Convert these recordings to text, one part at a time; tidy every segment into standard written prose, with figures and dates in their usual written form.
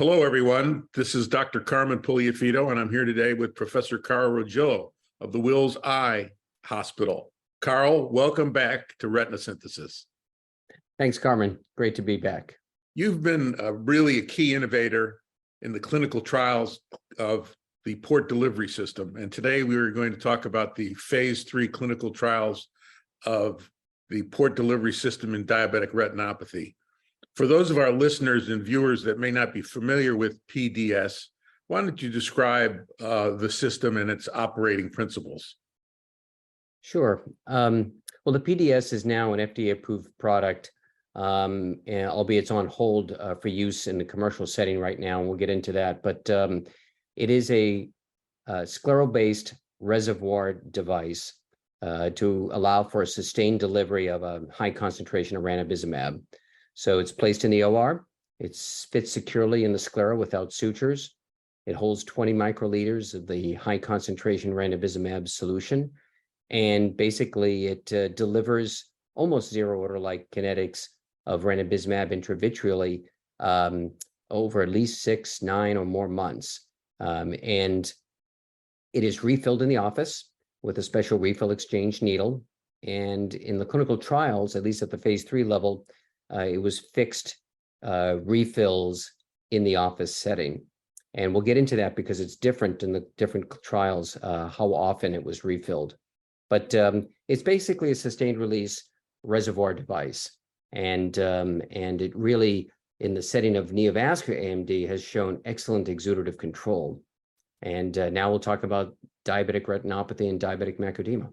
Hello, everyone. This is Dr. Carmen Pugliafito, and I'm here today with Professor Carl Regillo of the Wills Eye Hospital. Carl, welcome back to Retina Synthesis. Thanks, Carmen. Great to be back. You've been really a key innovator in the clinical trials of the port delivery system. And today we are going to talk about the phase 3 clinical trials of the port delivery system in diabetic retinopathy. For those of our listeners and viewers that may not be familiar with PDS, why don't you describe the system and its operating principles? Sure. Well, the PDS is now an FDA-approved product, and albeit it's on hold for use in the commercial setting right now, and we'll get into that. But it is a scleral-based reservoir device to allow for a sustained delivery of a high concentration of ranibizumab. So it's placed in the OR. It fits securely in the sclera without sutures. It holds 20 microliters of the high concentration ranibizumab solution. And basically it delivers almost zero order-like kinetics of ranibizumab intravitreally over at least 6, 9 or more months. And it is refilled in the office with a special refill exchange needle. And in the clinical trials, at least at the phase 3 level, it was fixed refills in the office setting. And we'll get into that because it's different in the different trials, how often it was refilled. But it's basically a sustained release reservoir device. And it really, in the setting of neovascular AMD, has shown excellent exudative control. And now we'll talk about diabetic retinopathy and diabetic macular edema.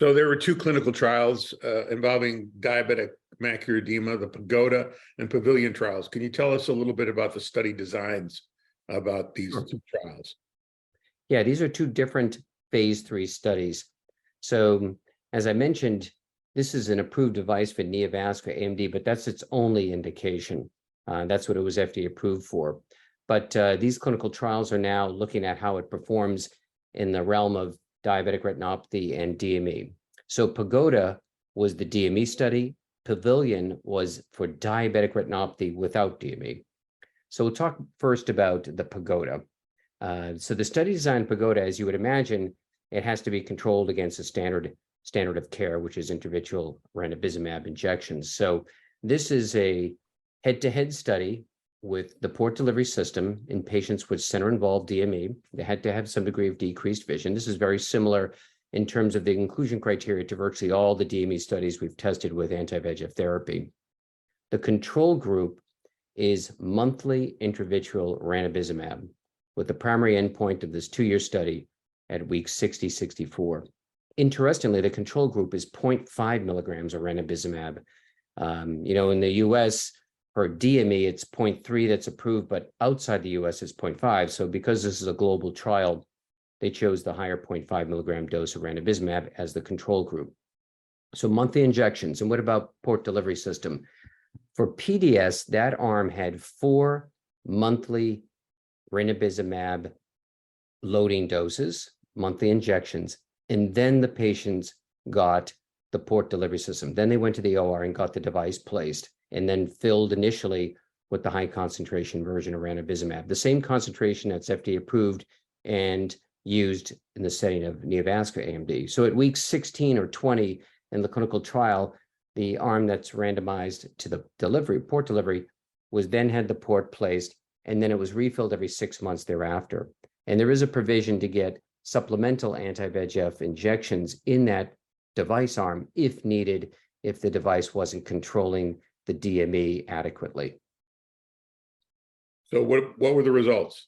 So there were 2 clinical trials involving diabetic macular edema, the Pagoda and Pavilion trials. Can you tell us a little bit about the study designs about these 2 trials? Yeah, these are 2 different phase 3 studies. So as I mentioned, this is an approved device for neovascular AMD, but that's its only indication. That's what it was FDA approved for. But these clinical trials are now looking at how it performs in the realm of diabetic retinopathy and DME. So Pagoda was the DME study. Pavilion was for diabetic retinopathy without DME. So we'll talk first about the Pagoda. So the study design Pagoda, as you would imagine, it has to be controlled against a standard of care, which is intravitreal ranibizumab injections. So this is a head-to-head study with the port delivery system in patients with center-involved DME. They had to have some degree of decreased vision. This is very similar in terms of the inclusion criteria to virtually all the DME studies we've tested with anti-VEGF therapy. The control group is monthly intravitreal ranibizumab, with the primary endpoint of this 2-year study at week 60, 64. Interestingly, the control group is 0.5 milligrams of ranibizumab. In the US, for DME, it's 0.3 that's approved, but outside the US, it's 0.5. So because this is a global trial, they chose the higher 0.5 milligram dose of ranibizumab as the control group. So monthly injections. And what about port delivery system? For PDS, that arm had 4 monthly ranibizumab loading doses, monthly injections, and then the patients got the port delivery system. Then they went to the OR and got the device placed, and then filled initially with the high concentration version of ranibizumab, the same concentration that's FDA approved and used in the setting of neovascular AMD. So at week 16 or 20 in the clinical trial, the arm that's randomized to the port delivery had the port placed, and then it was refilled every 6 months thereafter. And there is a provision to get supplemental anti-VEGF injections in that device arm if needed, if the device wasn't controlling the DME adequately. So what were the results?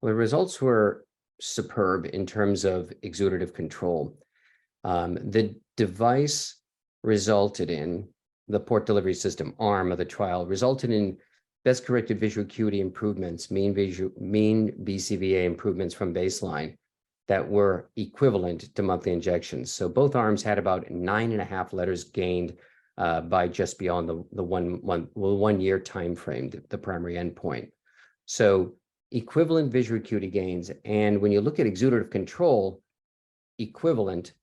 Well, the results were superb in terms of exudative control. The device resulted in, the port delivery system arm of the trial resulted in best corrected visual acuity improvements, mean BCVA improvements from baseline that were equivalent to monthly injections. So both arms had about 9.5 letters gained by just beyond the 1 year time frame, the primary endpoint. So equivalent visual acuity gains, and when you look at exudative control, equivalent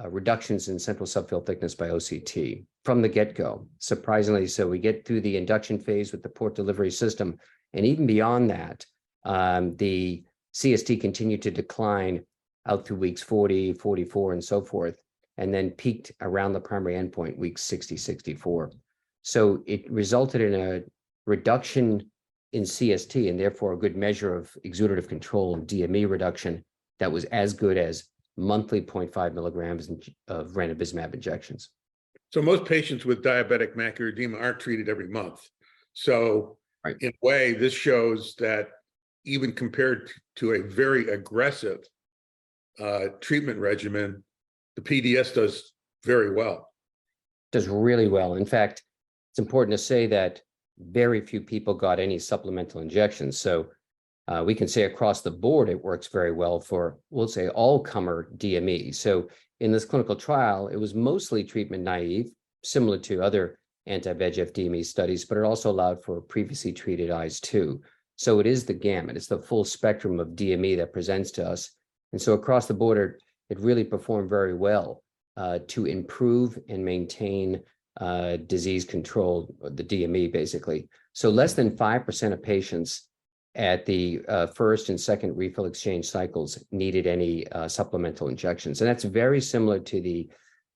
reductions in central subfield thickness by OCT from the get-go. Surprisingly, so we get through the induction phase with the port delivery system, And even beyond that, the CST continued to decline out through weeks 40, 44, and so forth, and then peaked around the primary endpoint, weeks 60, 64. So it resulted in a reduction in CST, and therefore a good measure of exudative control and DME reduction that was as good as monthly 0.5 milligrams of ranibizumab injections. So most patients with diabetic macular edema aren't treated every month. So Right. in a way, this shows that even compared to a very aggressive treatment regimen, the PDS does very well. Does really well. In fact, it's important to say that very few people got any supplemental injections. So we can say across the board, it works very well for, we'll say, all-comer DME. So in this clinical trial, it was mostly treatment naive, similar to other anti-VEGF DME studies, but it also allowed for previously treated eyes too. So it is the gamut. It's the full spectrum of DME that presents to us. And so across the board, it really performed very well to improve and maintain disease control, the DME basically. So less than 5% of patients at the first and second refill exchange cycles needed any supplemental injections. And that's very similar to the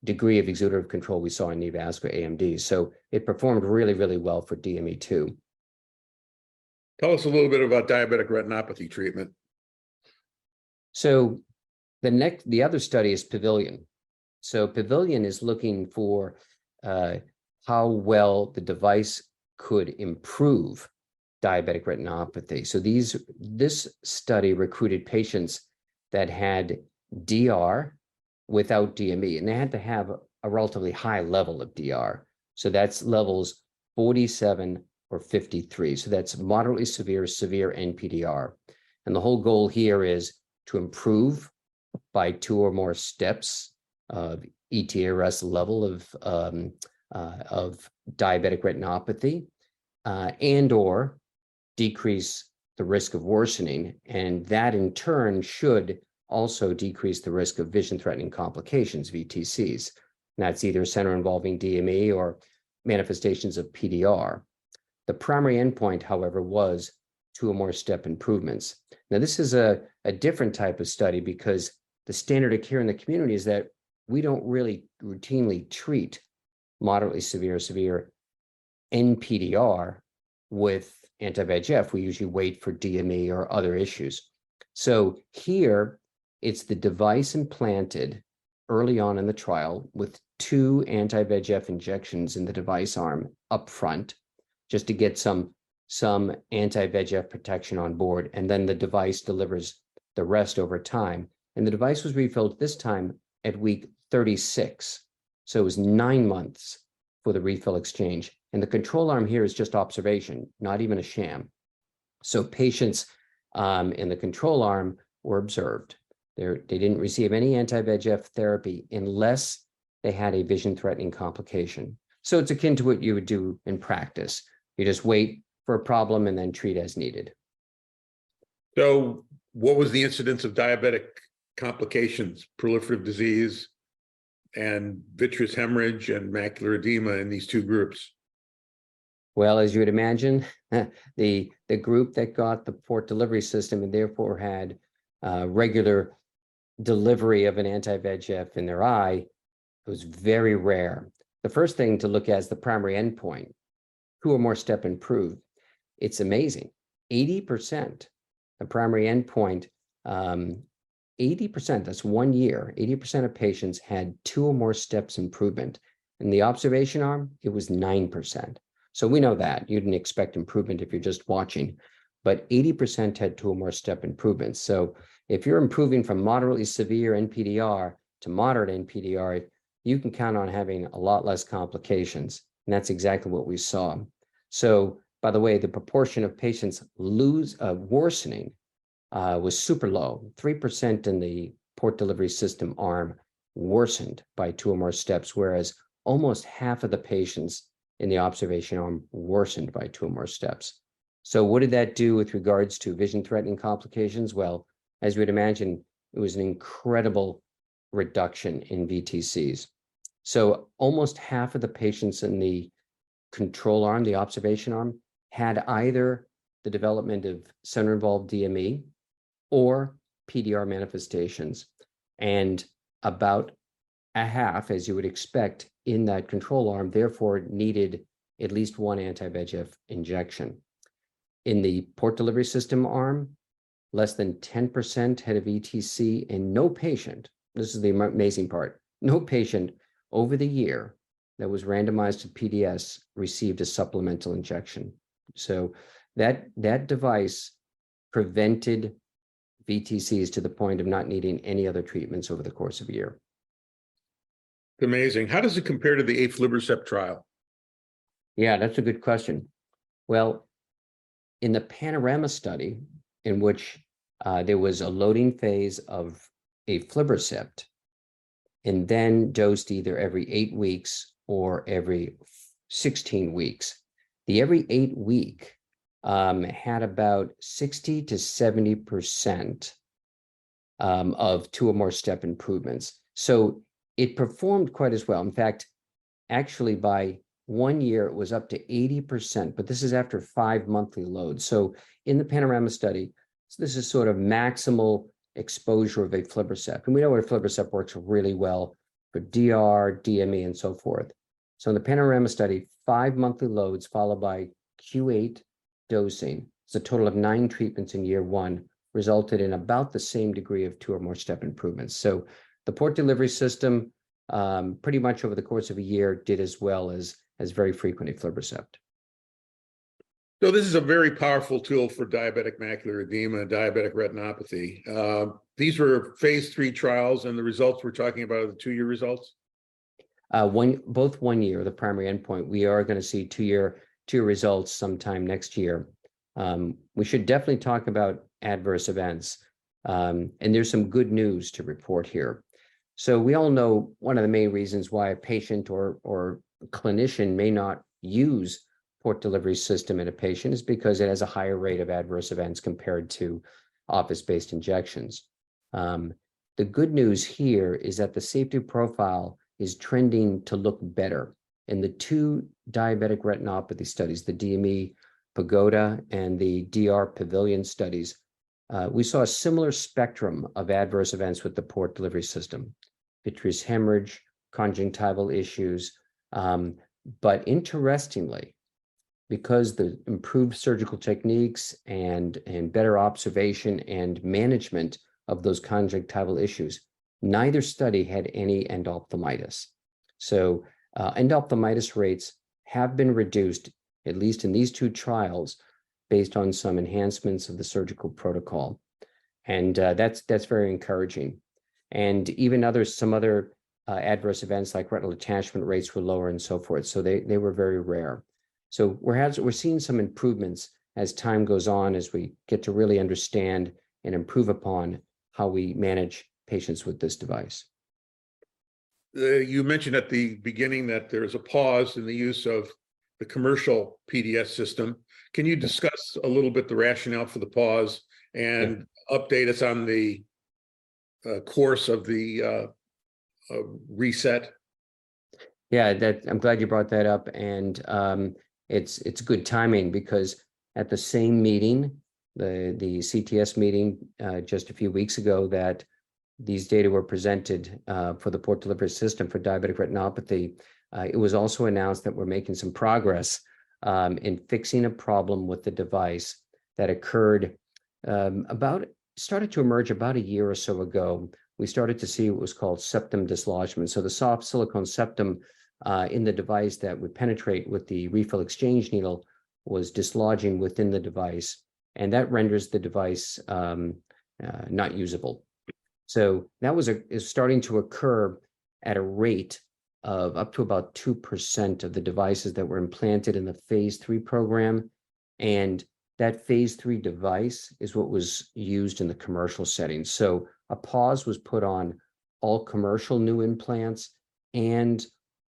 degree of exudative control we saw in neovascular AMD. So it performed really, really well for DME too. Tell us a little bit about diabetic retinopathy treatment. So the other study is Pavilion. So Pavilion is looking for how well the device could improve diabetic retinopathy. So this study recruited patients that had DR without DME, and they had to have a relatively high level of DR. So that's levels 47 or 53. So that's moderately severe, severe NPDR. And the whole goal here is to improve by 2 or more steps of ETDRS level of diabetic retinopathy, and or decrease the risk of worsening. And that in turn should also decrease the risk of vision-threatening complications, VTCs. And that's either center-involving DME or manifestations of PDR. The primary endpoint, however, was 2 or more step improvements. Now, this is a different type of study because the standard of care in the community is that we don't really routinely treat moderately severe NPDR with anti-VEGF. We usually wait for DME or other issues. So here, it's the device implanted early on in the trial with 2 anti-VEGF injections in the device arm up front, just to get some anti-VEGF protection on board. And then the device delivers the rest over time. And the device was refilled this time at week 36. So it was 9 months for the refill exchange. And the control arm here is just observation, not even a sham. So patients in the control arm were observed. They didn't receive any anti-VEGF therapy unless they had a vision-threatening complication. So it's akin to what you would do in practice. You just wait for a problem and then treat as needed. So what was the incidence of diabetic complications, proliferative disease, and vitreous hemorrhage and macular edema in these 2 groups? Well, as you would imagine, the group that got the port delivery system and therefore had regular delivery of an anti-VEGF in their eye, it was very rare. The first thing to look at is the primary endpoint, 2 or more step improved. It's amazing. 80%, the primary endpoint, 80%, that's 1 year, 80% of patients had 2 or more steps improvement. In the observation arm, it was 9%. So we know that. You didn't expect improvement if you're just watching, but 80% had 2 or more step improvements. So if you're improving from moderately severe NPDR to moderate NPDR, you can count on having a lot less complications. And that's exactly what we saw. So, by the way, the proportion of patients worsening was super low. 3% in the port delivery system arm worsened by 2 or more steps, whereas almost half of the patients in the observation arm worsened by 2 or more steps. So what did that do with regards to vision-threatening complications? Well, as you would imagine, it was an incredible reduction in VTCs. So almost half of the patients in the control arm, the observation arm, had either the development of center-involved DME or PDR manifestations. And about a half, as you would expect in that control arm, therefore needed at least one anti-VEGF injection. In the port delivery system arm, less than 10% had a VTC, and no patient, this is the amazing part, no patient over the year that was randomized to PDS received a supplemental injection. So that device prevented VTCs to the point of not needing any other treatments over the course of a year. Amazing. How does it compare to the aflibercept trial? Yeah, that's a good question. Well, in the Panorama study, in which there was a loading phase of aflibercept, and then dosed either every 8 weeks or every 16 weeks. The every 8 week had about 60 to 70% of 2 or more step improvements. So it performed quite as well. In fact, actually by 1 year, it was up to 80%, but this is after 5 monthly loads. So in the Panorama study, this is sort of maximal exposure of aflibercept. And we know aflibercept works really well for DR, DME, and so forth. So in the Panorama study, 5 monthly loads followed by Q8 dosing, it's a total of 9 treatments in year 1, resulted in about the same degree of 2 or more step improvements. So the port delivery system, pretty much over the course of a year, did as well as very frequent aflibercept. So this is a very powerful tool for diabetic macular edema and diabetic retinopathy. These were phase 3 trials, and the results we're talking about are the 2-year results? Both 1 year, the primary endpoint. We are going to see 2-year results sometime next year. We should definitely talk about adverse events. And there's some good news to report here. So we all know one of the main reasons why a patient or clinician may not use port delivery system in a patient is because it has a higher rate of adverse events compared to office-based injections. The good news here is that the safety profile is trending to look better. In the 2 diabetic retinopathy studies, the DME Pagoda and the DR Pavilion studies, we saw a similar spectrum of adverse events with the port delivery system: vitreous hemorrhage, conjunctival issues. But interestingly, because the improved surgical techniques and better observation and management of those conjunctival issues, neither study had any endophthalmitis. So endophthalmitis rates have been reduced, at least in these 2 trials, based on some enhancements of the surgical protocol. And that's very encouraging. And even some other adverse events like retinal detachment rates were lower and so forth. So they were very rare. So we're seeing some improvements as time goes on, as we get to really understand and improve upon how we manage patients with this device. You mentioned at the beginning that there's a pause in the use of the commercial PDS system. Can you discuss a little bit the rationale for the pause and update us on the course of the reset? Yeah, I'm glad you brought that up, and it's good timing, because at the same meeting, the CTS meeting just a few weeks ago, that these data were presented for the port delivery system for diabetic retinopathy, it was also announced that we're making some progress in fixing a problem with the device that started to emerge about a year or so ago. We started to see what was called septum dislodgement. So the soft silicone septum in the device that would penetrate with the refill exchange needle was dislodging within the device, and that renders the device not usable. So that is starting to occur at a rate of up to about 2% of the devices that were implanted in the phase 3 program. And that phase 3 device is what was used in the commercial setting. So a pause was put on all commercial new implants and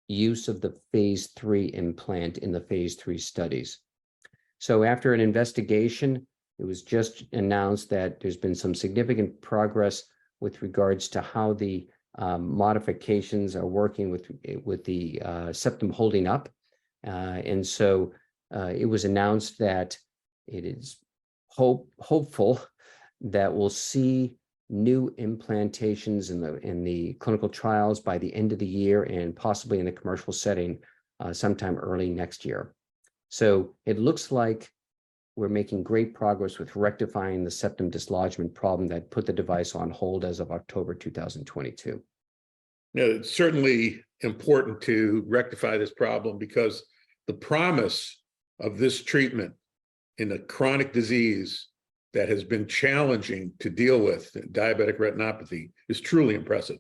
use of the phase 3 implant in the phase 3 studies. So after an investigation, it was just announced that there's been some significant progress with regards to how the modifications are working with the septum holding up. And so it was announced that it is hopeful that we'll see new implantations in the clinical trials by the end of the year and possibly in the commercial setting sometime early next year. So it looks like we're making great progress with rectifying the septum dislodgement problem that put the device on hold as of October 2022. Now, it's certainly important to rectify this problem because the promise of this treatment in a chronic disease that has been challenging to deal with, diabetic retinopathy, is truly impressive.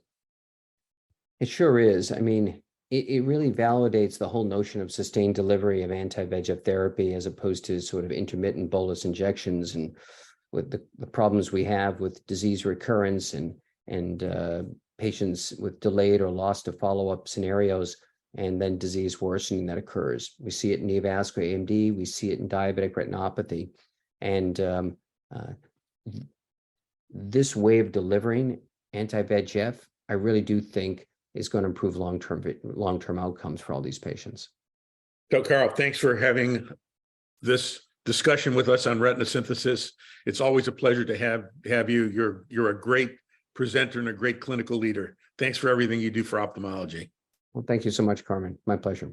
It sure is. I mean, it really validates the whole notion of sustained delivery of anti-VEGF therapy as opposed to sort of intermittent bolus injections, and with the problems we have with disease recurrence and patients with delayed or lost to follow-up scenarios, and then disease worsening that occurs. We see it in neovascular AMD, we see it in diabetic retinopathy. And this way of delivering anti-VEGF, I really do think is going to improve long-term outcomes for all these patients. So, Carl, thanks for having this discussion with us on retina synthesis. It's always a pleasure to have you. You're a great presenter and a great clinical leader. Thanks for everything you do for ophthalmology. Well, thank you so much, Carmen. My pleasure.